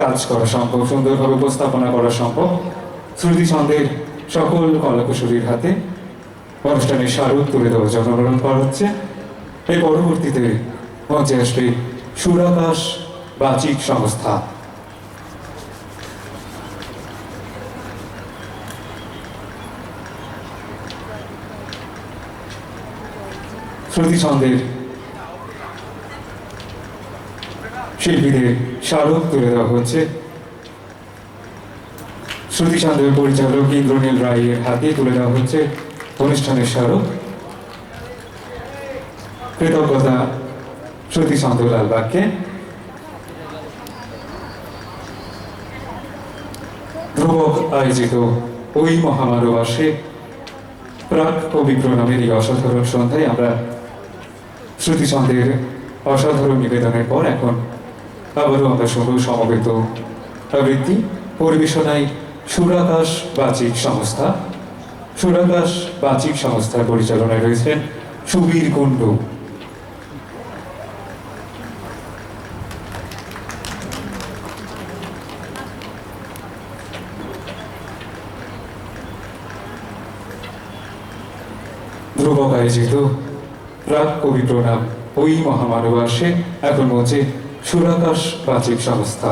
কাজ করা সম্ভব, সুন্দরভাবে উপস্থাপনা করা সম্ভব। শ্রুতিছন্দের সকল কলাকুশলীর হাতে অনুষ্ঠানের স্মারক তুলে দেওয়ার জন্য অনুরোধ করা হচ্ছে। এর পরবর্তীতে মঞ্চে আসবে সুরাকাশ বাচিক সংস্থা। শ্রুতিছন্দের শিল্পীদের স্মারক তুলে দেওয়া হচ্ছে। শ্রুতিছন্দের পরিচালক ইন্দ্রনীল রায়ের হাতে তুলে দেওয়া হচ্ছে অনুষ্ঠানের স্মারক। কৃতজ্ঞতা শ্রুতিছন্দ লালবাগকে। ধ্রুবক আয়োজিত ওই মহামানবাসে প্রাক পবিত্র নামের এই অসাধারণ সন্ধ্যায় আমরা শ্রুতিছন্দের অসাধারণ নিবেদনের পর এখন আবারও আমরা শুনব সমবেত আবৃত্তি। পরিবেশনায় সুরাকাশ বাচিক সংস্থা। সুরাকাশ বাচিক সংস্থার পরিচালনায় রয়েছেন সুবীর কুণ্ডু। ধ্রুবক আয়োজিত প্রাক পবিত্র নাম ওই মহামানবাসে এখন মঞ্চে সুরাকাশ বাচিক সংস্থা।